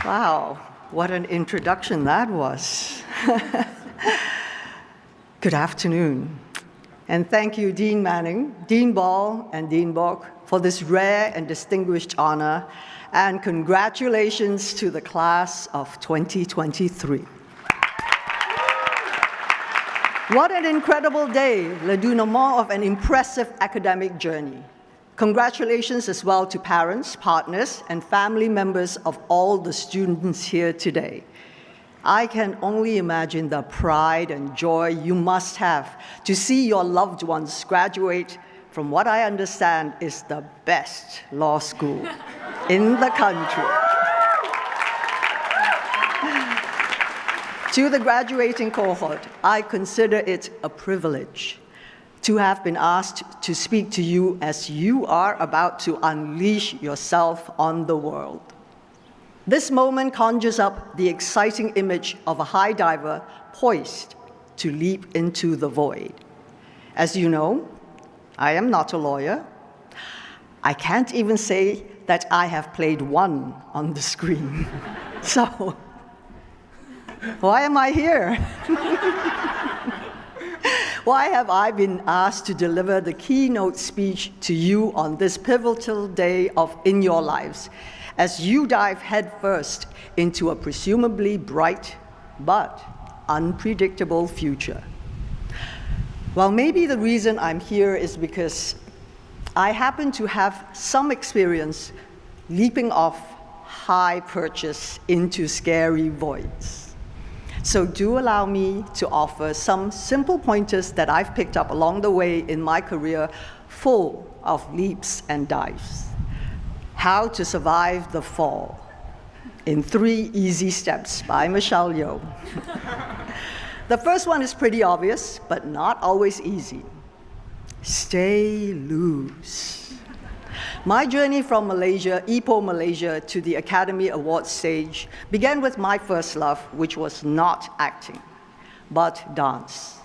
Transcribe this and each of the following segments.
Wow, what an introduction that was. Good afternoon. And thank you, Dean Manning, Dean Ball, and Dean Bock for this rare and distinguished honor. And congratulations to the class of 2023. What an incredible day, le dénouement of an impressive academic journey. Congratulations as well to parents, partners, and family members of all the students here today. I can only imagine the pride and joy you must have to see your loved ones graduate from what I understand is the best law school in the country. To the graduating cohort, I consider it a privilege to have been asked to speak to you as you are about to unleash yourself on the world. This moment conjures up the exciting image of a high diver poised to leap into the void. As you know, I am not a lawyer. I can't even say that I have played one on the screen. So, why am I here? Why have I been asked to deliver the keynote speech to you on this pivotal day in your lives, as you dive headfirst into a presumably bright but unpredictable future? Well, maybe the reason I'm here is because I happen to have some experience leaping off high perches into scary voids. So do allow me to offer some simple pointers that I've picked up along the way in my career full of leaps and dives. How to survive the fall in 3 easy steps by Michel Yeoh. The first one is pretty obvious, but not always easy. Stay loose. My journey from Malaysia, Ipoh, Malaysia, to the Academy Awards stage began with my first love, which was not acting, but dance.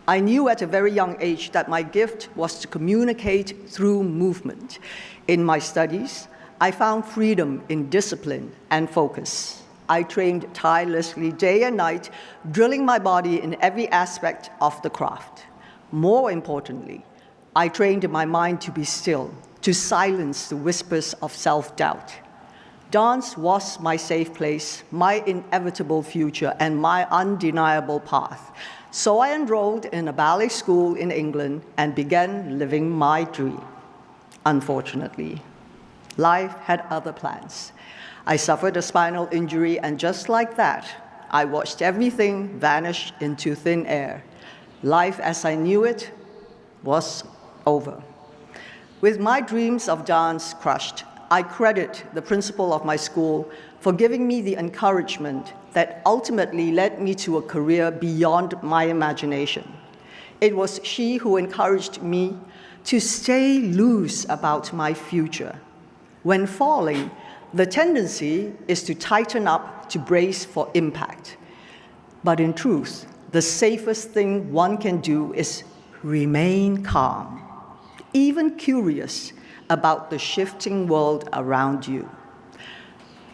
I knew at a very young age that my gift was to communicate through movement. In my studies, I found freedom in discipline and focus. I trained tirelessly day and night, drilling my body in every aspect of the craft. More importantly, I trained my mind to be still, to silence the whispers of self-doubt. Dance was my safe place, my inevitable future, and my undeniable path. So I enrolled in a ballet school in England and began living my dream. Unfortunately, life had other plans. I suffered a spinal injury, and just like that, I watched everything vanish into thin air. Life as I knew it was over. With my dreams of dance crushed, I credit the principal of my school for giving me the encouragement that ultimately led me to a career beyond my imagination. It was she who encouraged me to stay loose about my future. When falling, the tendency is to tighten up to brace for impact. But in truth, the safest thing one can do is remain calm, even curious about the shifting world around you.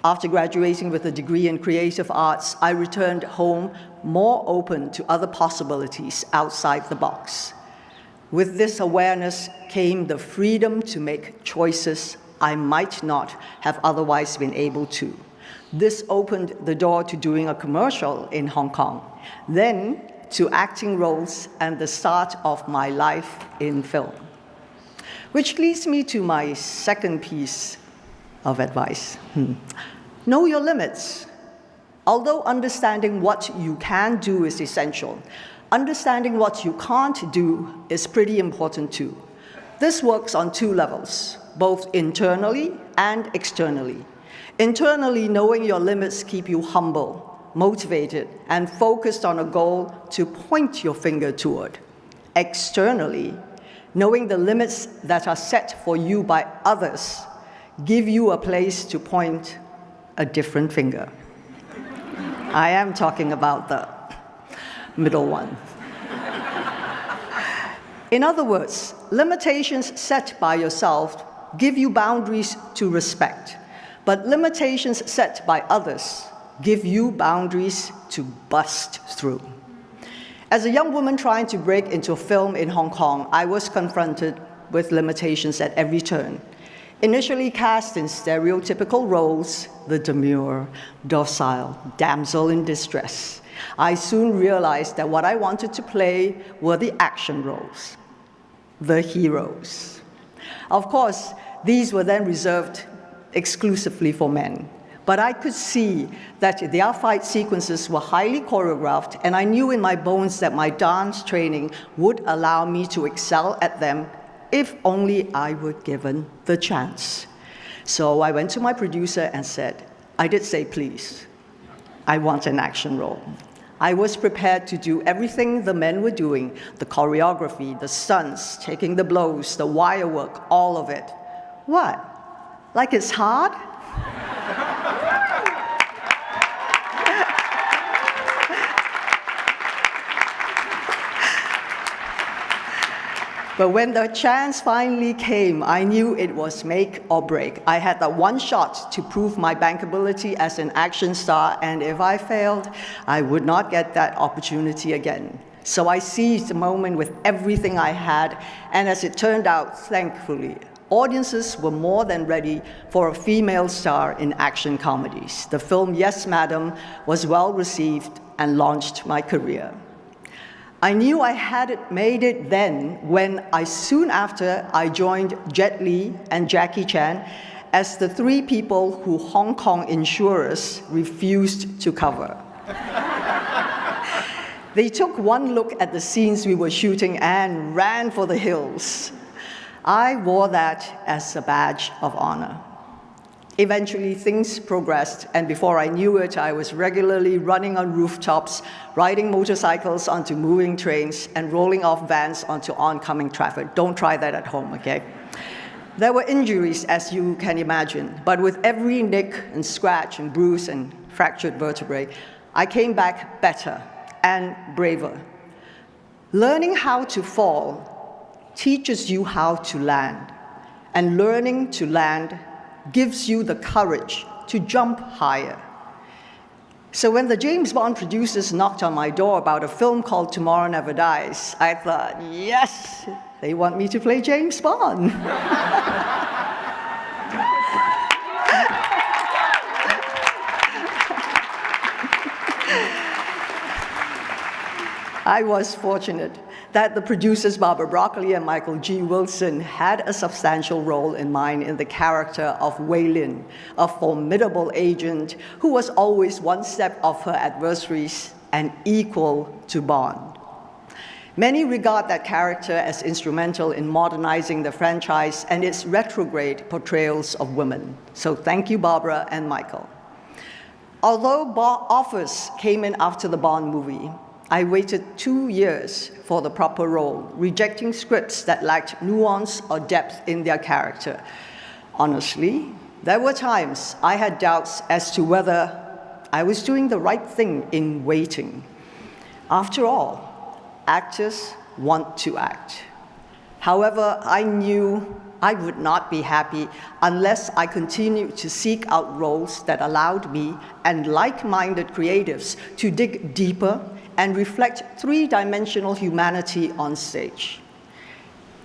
After graduating with a degree in creative arts, I returned home more open to other possibilities outside the box. With this awareness came the freedom to make choices I might not have otherwise been able to. This opened the door to doing a commercial in Hong Kong, then to acting roles and the start of my life in film. Which leads me to my second piece of advice. Know your limits. Although understanding what you can do is essential, understanding what you can't do is pretty important too. This works on 2 levels, both internally and externally. Internally, knowing your limits keep you humble, motivated, and focused on a goal to point your finger toward. Externally, knowing the limits that are set for you by others give you a place to point a different finger. I am talking about the middle one. In other words, limitations set by yourself give you boundaries to respect, But limitations set by others give you boundaries to bust through. As a young woman trying to break into film in Hong Kong, I was confronted with limitations at every turn. Initially cast in stereotypical roles, the demure, docile damsel in distress, I soon realized that what I wanted to play were the action roles, the heroes. Of course, these were then reserved exclusively for men. But I could see that their fight sequences were highly choreographed, and I knew in my bones that my dance training would allow me to excel at them if only I were given the chance. So I went to my producer and said, I did say, please, I want an action role. I was prepared to do everything the men were doing, the choreography, the stunts, taking the blows, the wire work, all of it. What? Like it's hard? But when the chance finally came, I knew it was make or break. I had that one shot to prove my bankability as an action star, and if I failed, I would not get that opportunity again. So I seized the moment with everything I had, and as it turned out, thankfully, audiences were more than ready for a female star in action comedies. The film Yes, Madam was well received and launched my career. I knew I had made it then when soon after I joined Jet Li and Jackie Chan as the three people who Hong Kong insurers refused to cover. They took one look at the scenes we were shooting and ran for the hills. I wore that as a badge of honor. Eventually, things progressed, and before I knew it, I was regularly running on rooftops, riding motorcycles onto moving trains, and rolling off vans onto oncoming traffic. Don't try that at home, okay? There were injuries, as you can imagine, but with every nick and scratch and bruise and fractured vertebrae, I came back better and braver. Learning how to fall teaches you how to land, and learning to land gives you the courage to jump higher. So when the James Bond producers knocked on my door about a film called Tomorrow Never Dies, I thought, yes, they want me to play James Bond. I was fortunate that the producers Barbara Broccoli and Michael G. Wilson had a substantial role in mine in the character of Wei Lin, a formidable agent who was always one step off her adversaries and equal to Bond. Many regard that character as instrumental in modernizing the franchise and its retrograde portrayals of women. So thank you, Barbara and Michael. Although offers came in after the Bond movie, I waited 2 years for the proper role, rejecting scripts that lacked nuance or depth in their character. Honestly, there were times I had doubts as to whether I was doing the right thing in waiting. After all, actors want to act. However, I knew I would not be happy unless I continued to seek out roles that allowed me and like-minded creatives to dig deeper and reflect three-dimensional humanity on stage.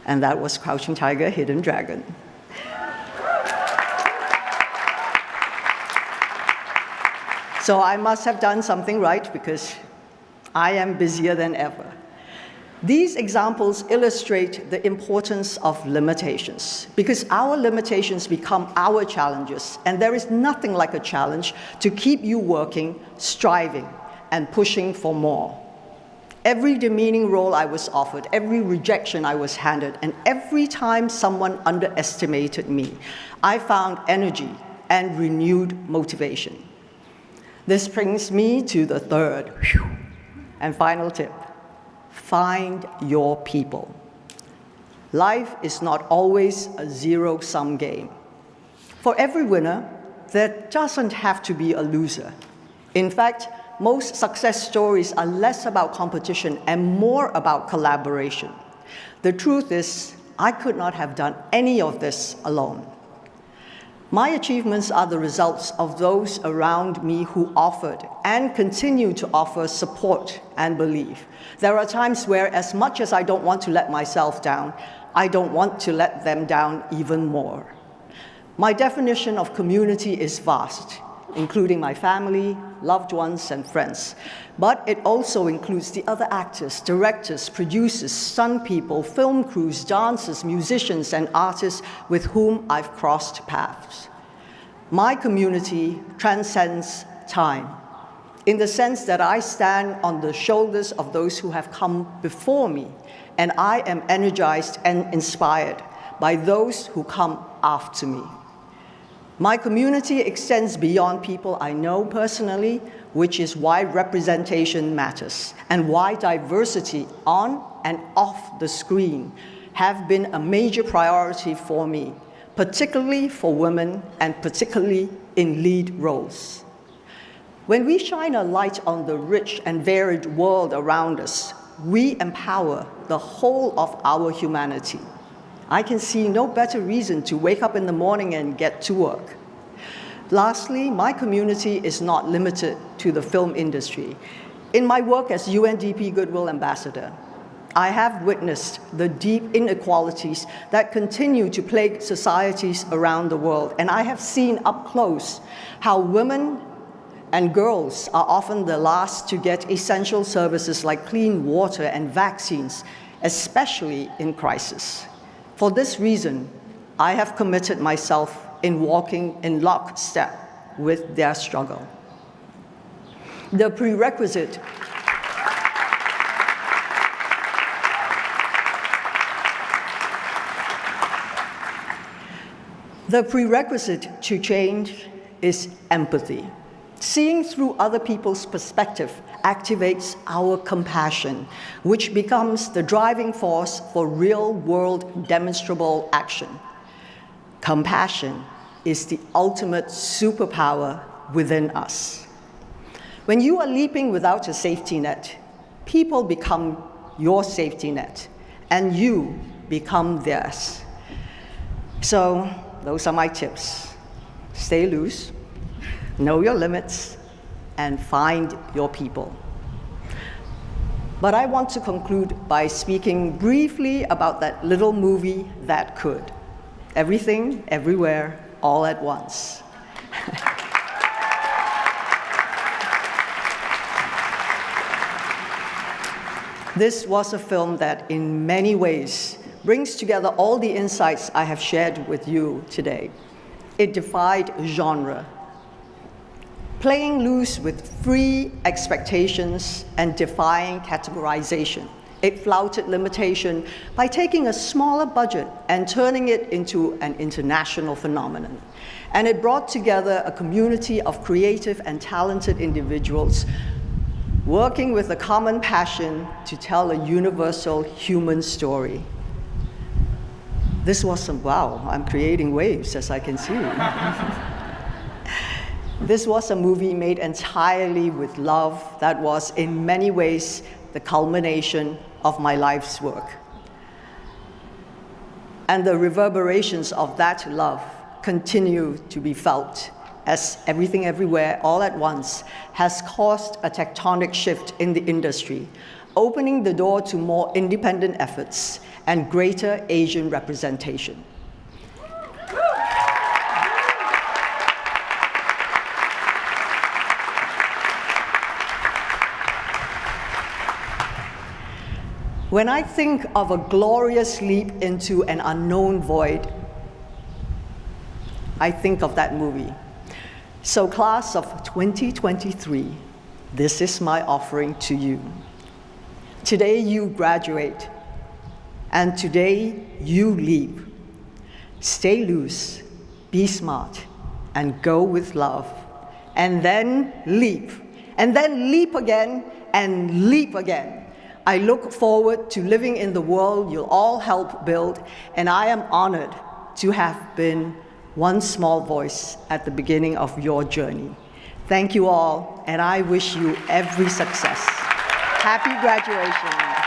And that was Crouching Tiger, Hidden Dragon. So I must have done something right because I am busier than ever. These examples illustrate the importance of limitations because our limitations become our challenges, and there is nothing like a challenge to keep you working, striving, and pushing for more. Every demeaning role I was offered, every rejection I was handed, and every time someone underestimated me, I found energy and renewed motivation. This brings me to the third and final tip. Find your people. Life is not always a zero-sum game. For every winner, there doesn't have to be a loser. In fact, most success stories are less about competition and more about collaboration. The truth is, I could not have done any of this alone. My achievements are the results of those around me who offered and continue to offer support and belief. There are times where, as much as I don't want to let myself down, I don't want to let them down even more. My definition of community is vast, including my family, loved ones, and friends. But it also includes the other actors, directors, producers, stunt people, film crews, dancers, musicians, and artists with whom I've crossed paths. My community transcends time, in the sense that I stand on the shoulders of those who have come before me, and I am energized and inspired by those who come after me. My community extends beyond people I know personally, which is why representation matters, and why diversity on and off the screen have been a major priority for me, particularly for women and particularly in lead roles. When we shine a light on the rich and varied world around us, we empower the whole of our humanity. I can see no better reason to wake up in the morning and get to work. Lastly, my community is not limited to the film industry. In my work as UNDP Goodwill Ambassador, I have witnessed the deep inequalities that continue to plague societies around the world, and I have seen up close how women and girls are often the last to get essential services like clean water and vaccines, especially in crisis. For this reason, I have committed myself in walking in lockstep with their struggle. The prerequisite to change is empathy. Seeing through other people's perspective activates our compassion, which becomes the driving force for real-world demonstrable action. Compassion is the ultimate superpower within us. When you are leaping without a safety net, people become your safety net, and you become theirs. So, those are my tips. Stay loose, know your limits, and find your people. But I want to conclude by speaking briefly about that little movie that could. Everything, everywhere, all at once. This was a film that, in many ways, brings together all the insights I have shared with you today. It defied genre, playing loose with free expectations and defying categorization. It flouted limitation by taking a smaller budget and turning it into an international phenomenon. And it brought together a community of creative and talented individuals working with a common passion to tell a universal human story. This was wow, I'm creating waves, as I can see. This was a movie made entirely with love that was, in many ways, the culmination of my life's work. And the reverberations of that love continue to be felt as Everything Everywhere All at Once has caused a tectonic shift in the industry, opening the door to more independent efforts and greater Asian representation. When I think of a glorious leap into an unknown void, I think of that movie. So class of 2023, this is my offering to you. Today you graduate, and today you leap. Stay loose, be smart, and go with love. And then leap again, and leap again. I look forward to living in the world you'll all help build, and I am honored to have been one small voice at the beginning of your journey. Thank you all, and I wish you every success. Happy graduation.